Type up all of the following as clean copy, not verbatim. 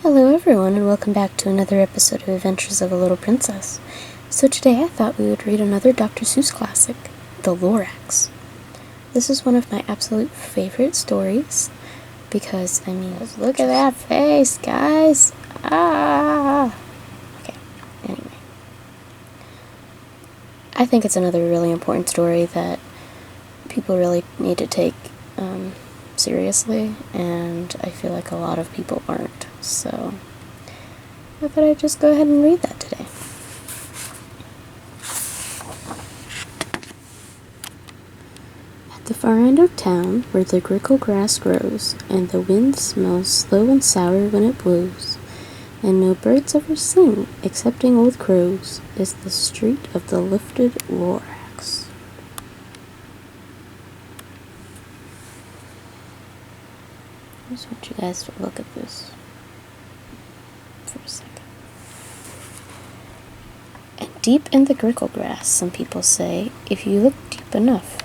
Hello everyone, and welcome back to another episode of Adventures of a Little Princess. So today I thought we would read another Dr. Seuss classic, The Lorax. This is one of my absolute favorite stories, because, look at that face, guys! Okay, anyway. I think it's another really important story that people really need to take seriously, and I feel like a lot of people aren't. So I thought I'd just go ahead and read that today. At the far end of town, where the grickle grass grows, and the wind smells slow and sour when it blows, and no birds ever sing excepting old crows, is the street of the lifted lorax. I just want you guys to look at this for a second. And deep in the grickle grass, some people say, if you look deep enough,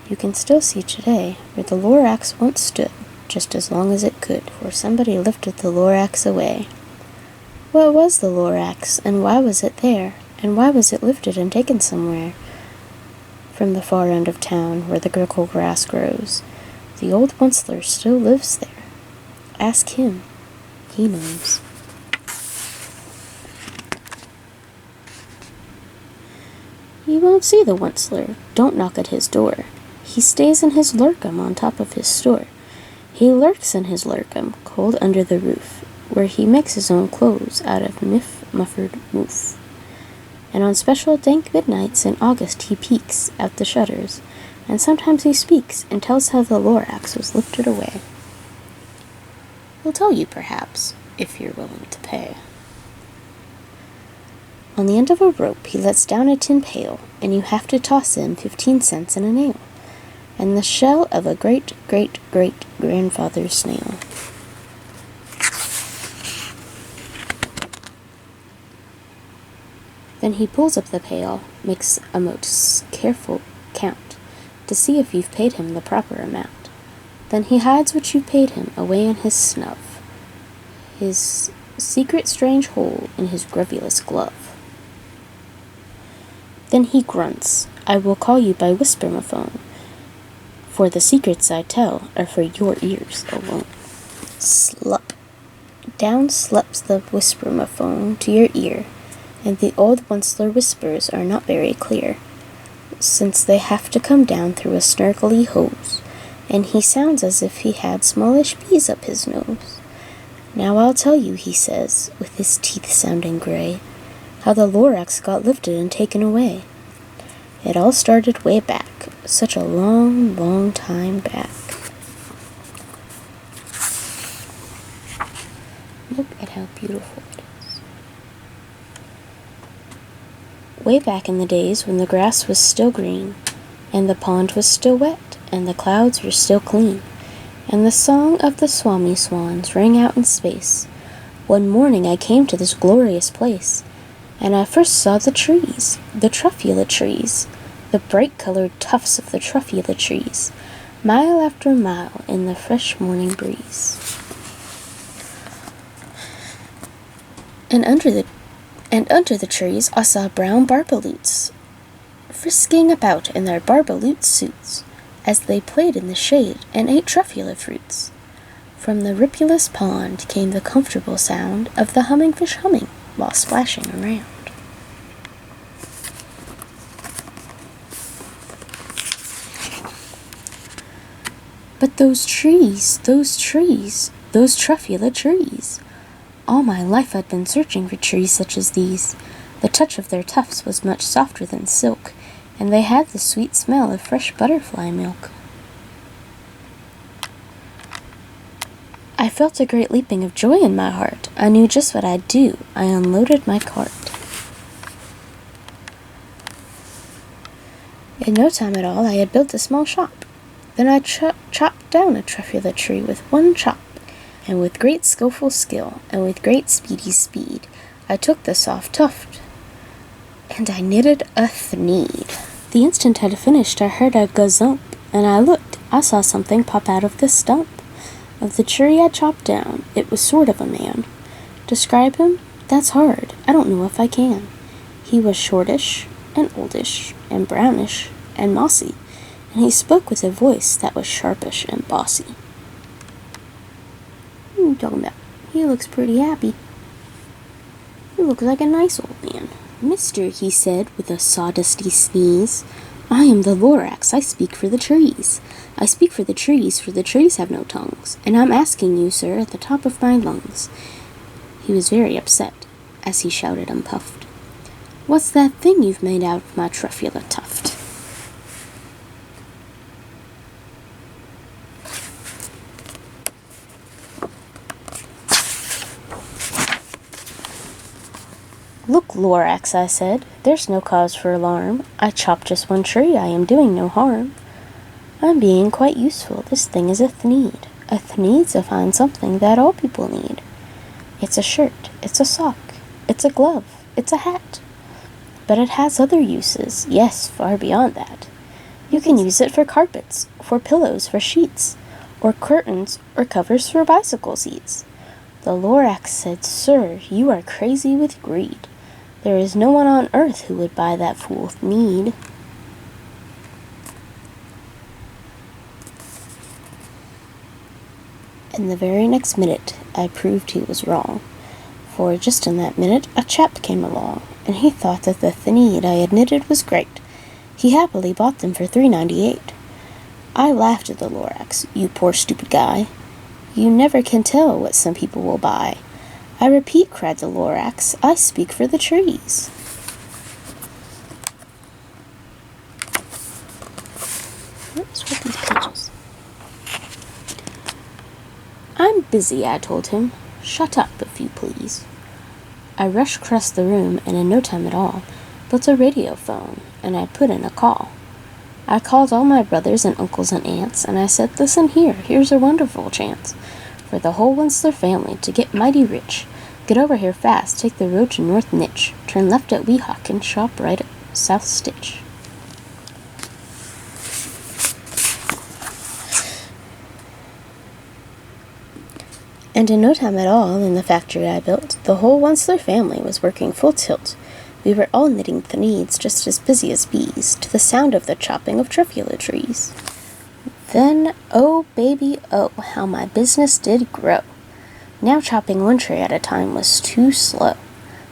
you can still see today where the lorax once stood, just as long as it could, for somebody lifted the lorax away. What was the lorax, and why was it there, and why was it lifted and taken somewhere? From the far end of town, where the grickle grass grows, the old Onceler still lives there. Ask him. He knows. You won't see the Onceler. Don't knock at his door. He stays in his lurkum on top of his store. He lurks in his lurkum, cold under the roof, where he makes his own clothes out of muffered woof. And on special dank midnights in August he peeks out the shutters, and sometimes he speaks and tells how the lorax was lifted away. He'll tell you, perhaps, if you're willing to pay. On the end of a rope he lets down a tin pail, and you have to toss in 15 cents in a nail, and the shell of a great-great-great-grandfather's snail. Then he pulls up the pail, makes a most careful count, to see if you've paid him the proper amount. Then he hides what you paid him away in his snub, his secret strange hole in his gruvulous glove. Then he grunts, I will call you by whisper-mophone, for the secrets I tell are for your ears alone. Slup. Down slups the whisper-mophone to your ear, and the old Onceler whispers are not very clear, since they have to come down through a snarkly hose, and he sounds as if he had smallish bees up his nose. Now I'll tell you, he says, with his teeth sounding gray, how the lorax got lifted and taken away. It all started way back, such a long, long time back. Look at how beautiful it is. Way back in the days when the grass was still green, and the pond was still wet, and the clouds were still clean, and the song of the swami swans rang out in space, one morning I came to this glorious place, and I first saw the trees, the truffula trees, the bright-colored tufts of the truffula trees, mile after mile in the fresh morning breeze. And under the trees I saw brown barbaloots, frisking about in their barbaloot suits, as they played in the shade and ate truffula fruits. From the ripulous pond came the comfortable sound of the humming fish humming while splashing around. But those trees, those truffula trees! All my life I'd been searching for trees such as these. The touch of their tufts was much softer than silk, and they had the sweet smell of fresh butterfly milk. I felt a great leaping of joy in my heart. I knew just what I'd do. I unloaded my cart. In no time at all, I had built a small shop. Then I chopped down a truffula tree with one chop, and with great skillful skill, and with great speedy speed, I took the soft tuft, and I knitted a thneed. The instant I'd finished, I heard a gazump, and I looked. I saw something pop out of the stump of the tree I chopped down. It was sort of a man, Describe him? That's hard. I don't know if I can. He was shortish, and oldish, and brownish, and mossy, and he spoke with a voice that was sharpish and bossy. What are you talking about? He looks pretty happy. You look like a nice old man. Mister, he said with a sawdusty sneeze, I am the lorax. I speak for the trees. I speak for the trees have no tongues, and I'm asking you, sir, at the top of my lungs. He was very upset, as he shouted and puffed. What's that thing you've made out of my truffula tuft? Look, lorax, I said, there's no cause for alarm. I chopped just one tree, I am doing no harm. I'm being quite useful, this thing is a thneed. A thneed's a fine something that all people need. It's a shirt, it's a sock, it's a glove, it's a hat. But it has other uses, yes, far beyond that. You can use it for carpets, for pillows, for sheets, or curtains, or covers for bicycle seats. The lorax said, Sir, you are crazy with greed. There is no one on earth who would buy that fool thneed. And the very next minute, I proved he was wrong. For just in that minute, a chap came along, and he thought that the thneed I had knitted was great. He happily bought them for $3.98. I laughed at the lorax, you poor stupid guy. You never can tell what some people will buy. I repeat, cried the lorax, I speak for the trees. Let's read these pages. I'm busy, I told him. Shut up, if you please. I rushed across the room, and in no time at all, built a radio phone, and I put in a call. I called all my brothers and uncles and aunts, and I said, Listen here, here's a wonderful chance for the whole Winsler family to get mighty rich. Get over here fast, take the road to North Nitch, turn left at Weehawk, and shop right at South Stitch. And in no time at all, in the factory I built, the whole Winsler family was working full tilt. We were all knitting thneeds just as busy as bees, to the sound of the chopping of truffula trees. Then, oh baby, oh, how my business did grow. Now chopping one tree at a time was too slow,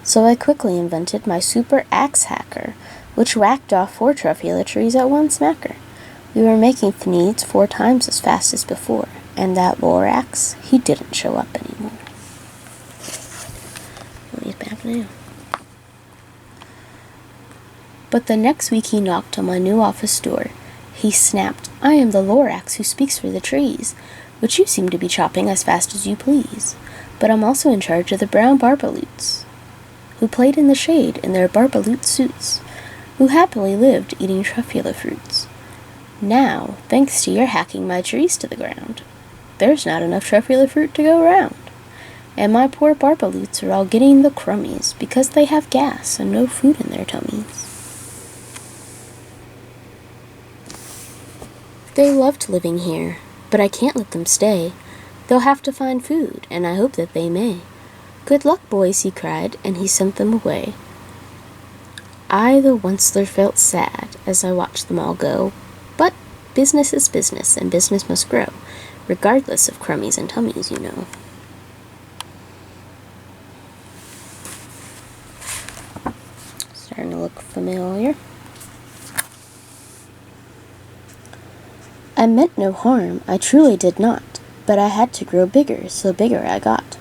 so I quickly invented my super axe hacker, which whacked off 4 truffula trees at one smacker. We were making thneeds 4 times as fast as before, and that lorax, he didn't show up anymore. Well, he's back now. But the next week he knocked on my new office door. He snapped, I am the lorax who speaks for the trees, which you seem to be chopping as fast as you please. But I'm also in charge of the brown barbaloots, who played in the shade in their barbaloot suits, who happily lived eating truffula fruits. Now, thanks to your hacking my trees to the ground, there's not enough truffula fruit to go round. And my poor barbaloots are all getting the crummies because they have gas and no food in their tummies. They loved living here, but I can't let them stay. They'll have to find food, and I hope that they may. Good luck, boys, he cried, and he sent them away. I, the Winsler, felt sad as I watched them all go, but business is business, and business must grow, regardless of crummies and tummies, you know. Starting to look familiar. I meant no harm, I truly did not, but I had to grow bigger, so bigger I got.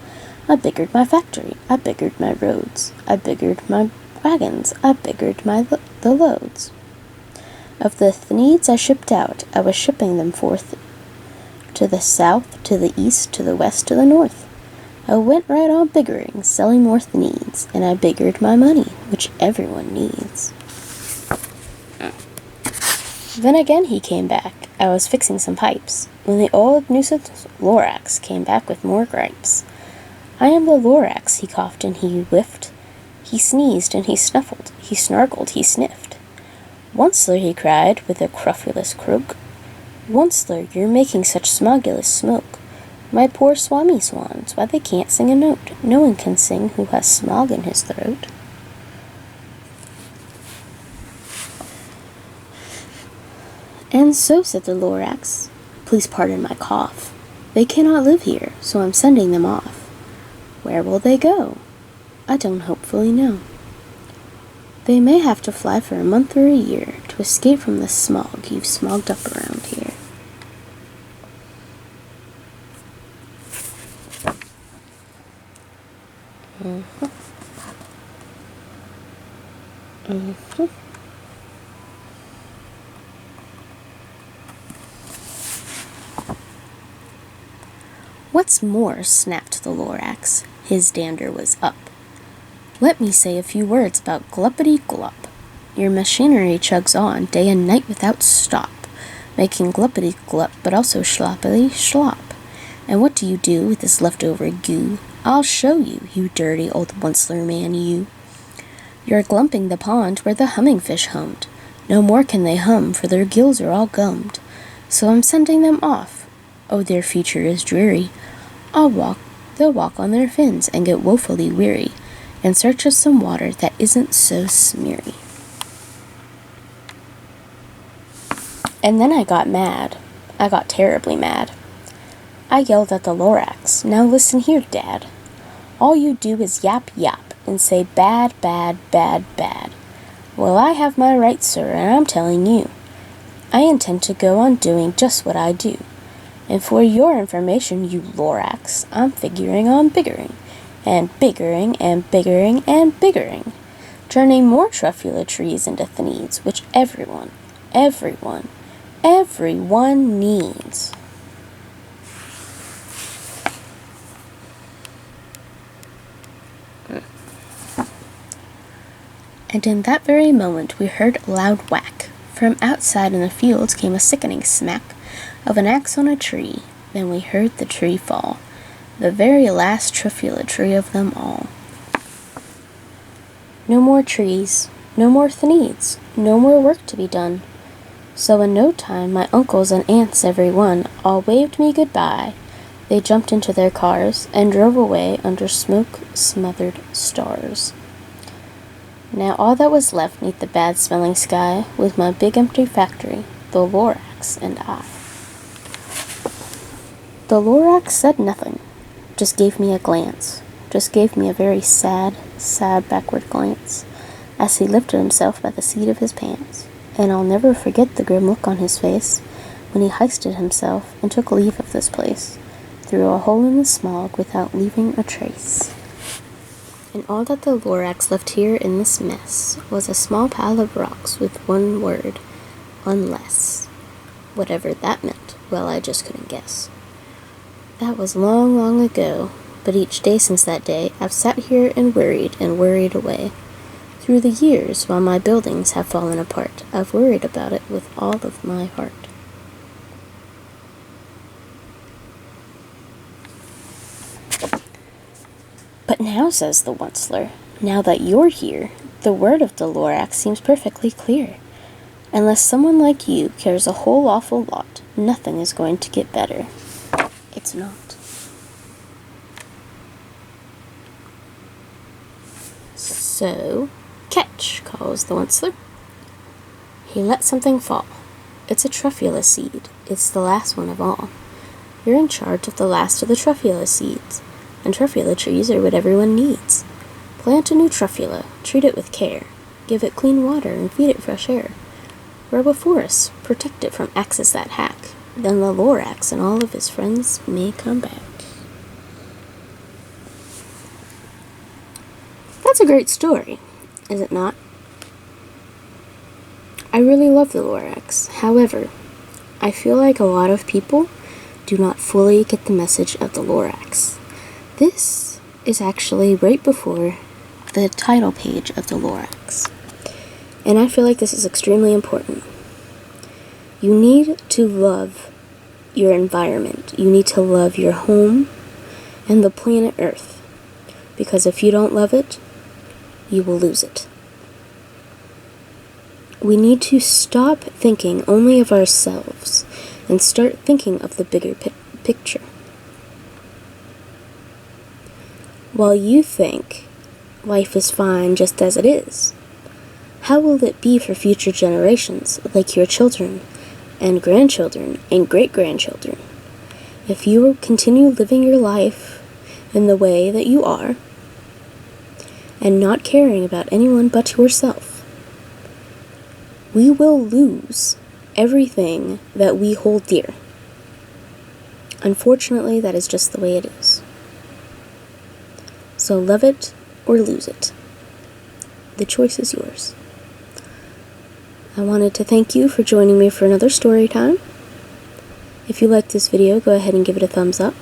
I biggered my factory, I biggered my roads, I biggered my wagons, I biggered the loads. Of the thneeds I shipped out, I was shipping them forth to the south, to the east, to the west, to the north. I went right on biggering, selling more thneeds, and I biggered my money, which everyone needs. Then again he came back. I was fixing some pipes, when the old nuisance lorax came back with more gripes. I am the lorax, he coughed and he whiffed. He sneezed and he snuffled, he snarkled, he sniffed. Winsler, he cried, with a cruffulous croak. Winsler, you're making such smogulous smoke. My poor swami swans, why they can't sing a note. No one can sing who has smog in his throat. And so, said the lorax, please pardon my cough. They cannot live here, so I'm sending them off. Where will they go? I don't hopefully know. They may have to fly for a month or a year to escape from the smog you've smogged up around here. What's more, snapped the lorax, his dander was up. Let me say a few words about gluppity-glup. Your machinery chugs on day and night without stop, making gluppity-glup but also sloppity-slop. And what do you do with this leftover goo? I'll show you, you dirty old onceler man, you. You're glumping the pond where the hummingfish hummed. No more can they hum, for their gills are all gummed. So I'm sending them off. Oh, their future is dreary. They'll walk on their fins and get woefully weary, in search of some water that isn't so smeary. And then I got mad. I got terribly mad. I yelled at the lorax, now listen here, Dad. All you do is yap yap and say bad, bad, bad, bad. Well, I have my rights, sir, and I'm telling you. I intend to go on doing just what I do. And for your information, you lorax, I'm figuring on biggering, and biggering, and biggering, and biggering, turning more truffula trees into thneeds, which everyone needs. And in that very moment we heard a loud whack. From outside in the fields came a sickening smack of an axe on a tree. Then we heard the tree fall, the very last truffula tree of them all. No more trees, no more thneeds, no more work to be done. So in no time my uncles and aunts every one all waved me goodbye. They jumped into their cars and drove away under smoke-smothered stars. Now all that was left 'neath the bad-smelling sky was my big empty factory, the lorax and I. The lorax said nothing, just gave me a glance, just gave me a very sad, sad backward glance, as he lifted himself by the seat of his pants, and I'll never forget the grim look on his face when he hoisted himself and took leave of this place, through a hole in the smog without leaving a trace. And all that the lorax left here in this mess was a small pile of rocks with one word, unless. Whatever that meant, well, I just couldn't guess. That was long, long ago, but each day since that day I've sat here and worried away. Through the years, while my buildings have fallen apart, I've worried about it with all of my heart. But now, says the onceler, now that you're here, the word of the lorax seems perfectly clear. Unless someone like you cares a whole awful lot, nothing is going to get better. It's not. So, catch, calls the onceler. He let something fall. It's a truffula seed. It's the last one of all. You're in charge of the last of the truffula seeds. And truffula trees are what everyone needs. Plant a new truffula, treat it with care, give it clean water and feed it fresh air. Grow a forest, protect it from axes that hack, then the lorax and all of his friends may come back. That's a great story, is it not? I really love the lorax. However, I feel like a lot of people do not fully get the message of the lorax. This is actually right before the title page of the lorax, and I feel like this is extremely important. You need to love your environment. You need to love your home and the planet Earth, because if you don't love it, you will lose it. We need to stop thinking only of ourselves and start thinking of the bigger picture. while you think life is fine just as it is, how will it be for future generations, like your children and grandchildren and great-grandchildren, if you continue living your life in the way that you are and not caring about anyone but yourself? We will lose everything that we hold dear. Unfortunately, that is just the way it is. So love it or lose it. The choice is yours. I wanted to thank you for joining me for another story time. If you liked this video, go ahead and give it a thumbs up.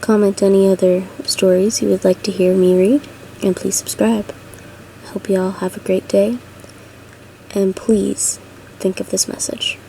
Comment any other stories you would like to hear me read, and please subscribe. I hope you all have a great day, and please think of this message.